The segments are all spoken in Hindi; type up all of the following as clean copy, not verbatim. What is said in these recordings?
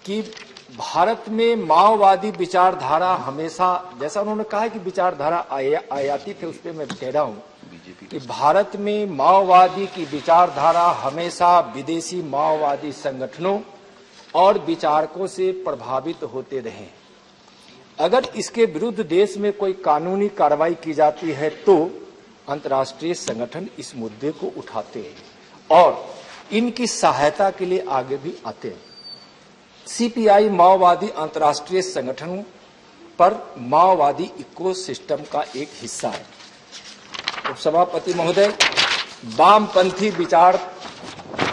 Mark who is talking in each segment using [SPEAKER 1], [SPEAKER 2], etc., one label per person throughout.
[SPEAKER 1] कि भारत में माओवादी विचारधारा हमेशा, जैसा उन्होंने कहा है कि विचारधारा आयाती थे, उस पर मैं कह रहा हूं कि भारत में माओवादी की विचारधारा हमेशा विदेशी माओवादी संगठनों और विचारकों से प्रभावित होते रहे। अगर इसके विरुद्ध देश में कोई कानूनी कार्रवाई की जाती है तो अंतर्राष्ट्रीय संगठन इस मुद्दे को उठाते हैं और इनकी सहायता के लिए आगे भी आते हैं। सीपीआई माओवादी अंतर्राष्ट्रीय संगठनों पर माओवादी इकोसिस्टम का एक हिस्सा है। उपसभापति महोदय,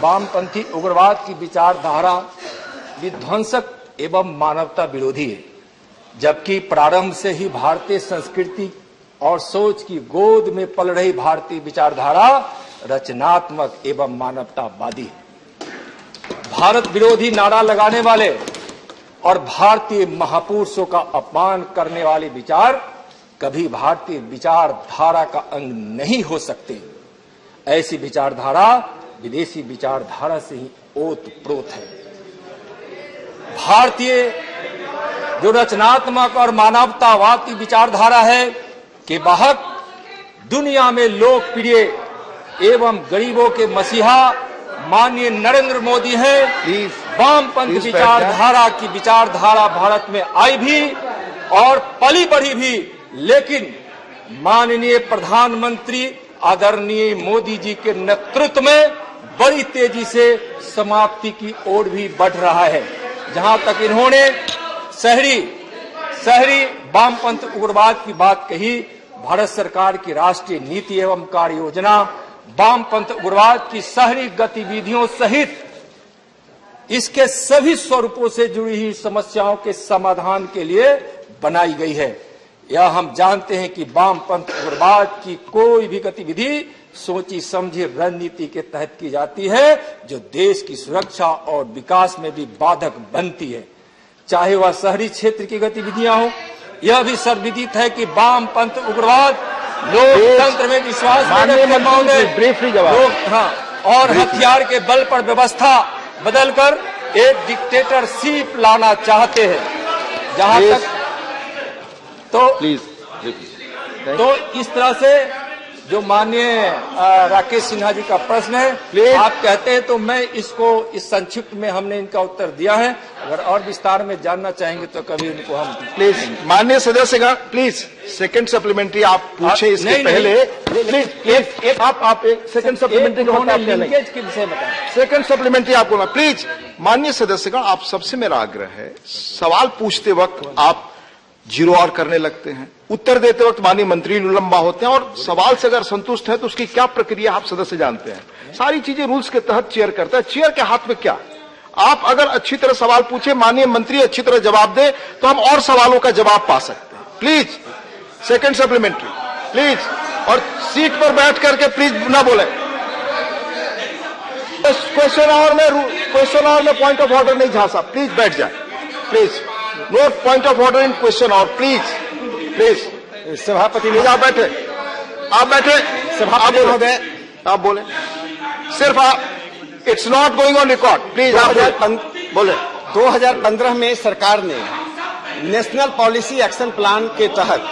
[SPEAKER 1] वामपंथी उग्रवाद की विचारधारा विध्वंसक एवं मानवता विरोधी है, जबकि प्रारंभ से ही भारतीय संस्कृति और सोच की गोद में पल रही भारतीय विचारधारा रचनात्मक एवं मानवतावादी है। भारत विरोधी नारा लगाने वाले और भारतीय महापुरुषों का अपमान करने वाले विचार कभी भारतीय विचारधारा का अंग नहीं हो सकते। ऐसी विचारधारा विदेशी विचारधारा से ही ओतप्रोत है। भारतीय जो रचनात्मक और मानवतावाद की विचारधारा है कि वाहक दुनिया में लोकप्रिय एवं गरीबों के मसीहा माननीय नरेंद्र मोदी हैं। वामपंथ विचारधारा की विचारधारा भारत में आई भी और पली बढ़ी भी, लेकिन माननीय प्रधानमंत्री आदरणीय मोदी जी के नेतृत्व में बड़ी तेजी से समाप्ति की ओर भी बढ़ रहा है। जहां तक इन्होंने शहरी वामपंथ उग्रवाद की बात कही, भारत सरकार की राष्ट्रीय नीति एवं कार्य योजना वामपंथ उग्रवाद की शहरी गतिविधियों सहित इसके सभी स्वरूपों से जुड़ी हुई समस्याओं के समाधान के लिए बनाई गई है। यह हम जानते हैं कि वामपंथ उग्रवाद की कोई भी गतिविधि सोची समझी रणनीति के तहत की जाती है, जो देश की सुरक्षा और विकास में भी बाधक बनती है, चाहे वह शहरी क्षेत्र की गतिविधियां हो। यह भी सर्वविदित है कि वामपंथ उग्रवाद लोकतंत्र में विश्वास
[SPEAKER 2] ब्रीफली जवाब
[SPEAKER 1] और हथियार के बल पर व्यवस्था बदलकर एक डिक्टेटरशिप लाना चाहते हैं। जहां तक तो इस तरह से जो माननीय राकेश सिन्हा जी का प्रश्न है, आप कहते हैं तो मैं इसको इस संक्षिप्त में हमने इनका उत्तर दिया है। अगर और विस्तार में जानना चाहेंगे तो कभी उनको हम
[SPEAKER 2] प्लीज माननीय सदस्यगण प्लीज सेकंड सप्लीमेंट्री आप पूछे इसके पहले प्लीज आप एक सेकंड सप्लीमेंट्री
[SPEAKER 1] लिंकेज के विषय बताएं।
[SPEAKER 2] सेकंड सप्लीमेंट्री आपको ना प्लीज। माननीय सदस्यगण आप सबसे मेरा आग्रह है, सवाल पूछते वक्त आप जीरो आवर करने लगते हैं, उत्तर देते वक्त माननीय मंत्री लंबा होते हैं, और सवाल से अगर संतुष्ट है तो उसकी क्या प्रक्रिया आप सदस्य जानते हैं। सारी चीजें रूल्स के तहत चेयर करता है। चेयर के हाथ में क्या, आप अगर अच्छी तरह सवाल पूछे, माननीय मंत्री अच्छी तरह जवाब दे तो हम और सवालों का जवाब पा सकते हैं। प्लीज सेकंड सप्लीमेंट्री प्लीज, और सीट पर बैठ करके प्लीज ना बोले। क्वेश्चन आवर में पॉइंट ऑफ ऑर्डर नहीं झांसा, प्लीज बैठ जाए। Please no point of order in question hour, please
[SPEAKER 1] सभापति
[SPEAKER 2] आप बैठे आप बोले सिर्फ आप, it's not going on record, please आप बोले।
[SPEAKER 3] 2015 में सरकार ने नेशनल पॉलिसी एक्शन प्लान के तहत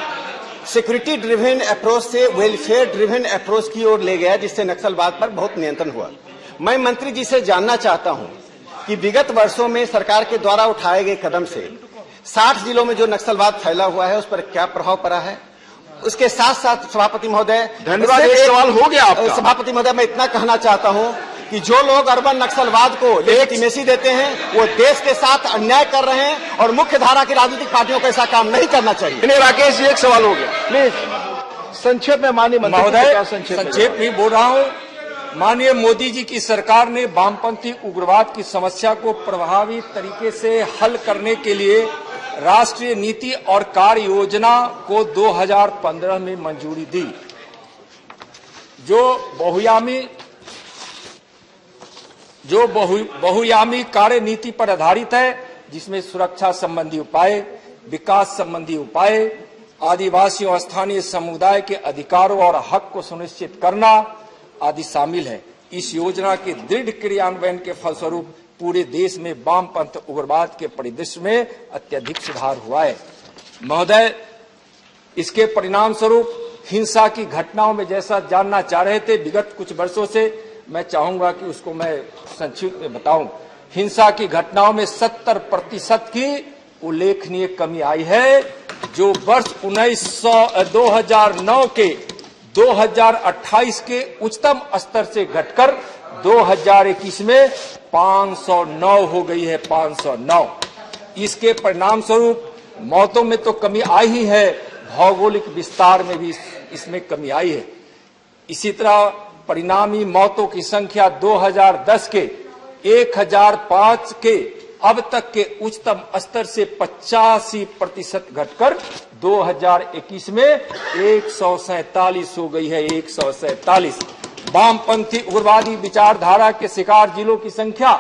[SPEAKER 3] सिक्योरिटी ड्रिवन अप्रोच से वेलफेयर ड्रिवन अप्रोच की ओर ले गया, जिससे नक्सलवाद पर बहुत नियंत्रण हुआ। मैं मंत्री जी से जानना चाहता हूं कि विगत वर्षों में सरकार के द्वारा उठाए गए कदम से 60 जिलों में जो नक्सलवाद फैला हुआ है उस पर क्या प्रभाव पड़ा है। उसके साथ साथ सभापति महोदय,
[SPEAKER 2] धन्यवाद, एक सवाल हो गया आपका।
[SPEAKER 3] सभापति महोदय, मैं इतना कहना चाहता हूं कि जो लोग अर्बन नक्सलवाद को लेजिटिमेसी देते हैं वो देश के साथ अन्याय कर रहे हैं और मुख्य धारा की राजनीतिक पार्टियों को ऐसा काम नहीं करना चाहिए।
[SPEAKER 2] राकेश जी एक सवाल हो गया, प्लीज संक्षेप में। माननीय
[SPEAKER 1] महोदय, संक्षेप में बोल रहा हूं। माननीय मोदी जी की सरकार ने वामपंथी उग्रवाद की समस्या को प्रभावी तरीके से हल करने के लिए राष्ट्रीय नीति और कार्य योजना को 2015 में मंजूरी दी, जो बहुआयामी कार्य नीति पर आधारित है, जिसमें सुरक्षा संबंधी उपाय, विकास संबंधी उपाय, आदिवासियों और स्थानीय समुदाय के अधिकारों और हक को सुनिश्चित करना आदि शामिल है। इस योजना के दृढ़ क्रियान्वयन के फलस्वरूप पूरे देश में वामपंथ उग्रवाद के परिदृश्य में अत्यधिक सुधार हुआ है। महोदय, इसके परिणाम स्वरूप हिंसा की घटनाओं में जैसा जानना चाह रहे थे विगत कुछ वर्षों से, मैं चाहूंगा कि उसको मैं संक्षिप्त में बताऊं। हिंसा की घटनाओं में 70% की उल्लेखनीय कमी आई है, जो वर्ष 2009 के 2028 के उच्चतम स्तर से घटकर 2021 में 509 हो गई है, 509। इसके परिणाम स्वरूप मौतों में तो कमी आई ही है, भौगोलिक विस्तार में भी इसमें कमी आई है। इसी तरह परिणामी मौतों की संख्या 2010 के 1005 के अब तक के उच्चतम स्तर से 85% घटकर 2021 में 147 हो गई है, 147। वामपंथी उग्रवादी विचारधारा के शिकार जिलों की संख्या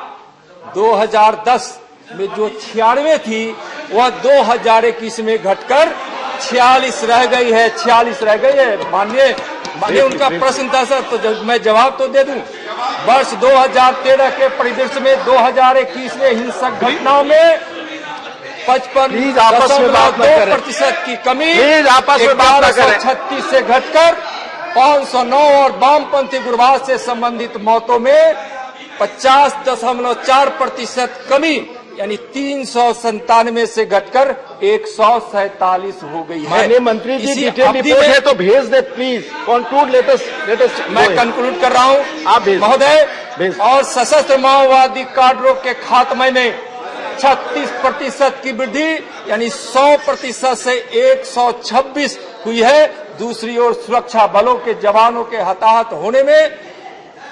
[SPEAKER 1] 2010 में जो 96 थी वह 2021 में घटकर 46 रह गई है, 46 रह गई है। माननीय उनका प्रश्न था सर, तो मैं जवाब तो दे दूं। वर्ष 2013 के परिदृश्य में 2021 में हिंसक घटनाओं में 55.2% की कमी 1136 से घटकर 509 और वामपंथी उग्रवाद से संबंधित मौतों में 50.4% कमी यानी 397 से घटकर 147 हो गई है।
[SPEAKER 2] माननीय मंत्री जी, डिटेल रिपोर्ट है तो भेज दे प्लीज। कंक्लूड लेटेस्ट
[SPEAKER 1] मैं कंक्लूड कर रहा हूं
[SPEAKER 2] आप
[SPEAKER 1] महोदय। और सशस्त्र माओवादी काडरों के खात्मे में 36% की वृद्धि यानी 100% से 126 हुई है। दूसरी ओर सुरक्षा बलों के जवानों के हताहत होने में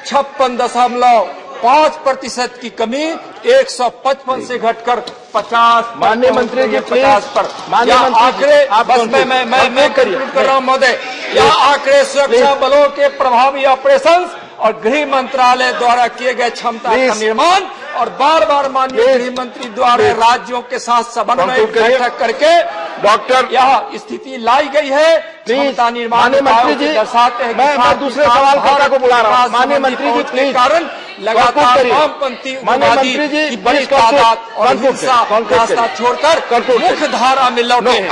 [SPEAKER 1] 56.5% की कमी 155 से घटकर 50।
[SPEAKER 2] माननीय मंत्री जी
[SPEAKER 1] 50 पर आंकड़े बस मैं कंक्लूड कर रहा हूं महोदय। यह आंकड़े सुरक्षा बलों के प्रभावी ऑपरेशन और गृह मंत्रालय द्वारा किए गए क्षमता का निर्माण और बार बार माननीय गृह मंत्री द्वारा राज्यों के साथ समन्वय बैठक करके
[SPEAKER 2] डॉक्टर
[SPEAKER 1] यह स्थिति लाई गई है। क्षमता निर्माण
[SPEAKER 2] माननीय मंत्री जी
[SPEAKER 1] दर्शाते हैं
[SPEAKER 2] मैं दूसरे सवाल को बुला रहा हूँ। माननीय मंत्री जी प्लीज
[SPEAKER 1] कारण लगातार वामपंथी उग्रवादी की बड़ी तादाद और हिंसा रास्ता छोड़कर मुख्य धारा में लौटे हैं।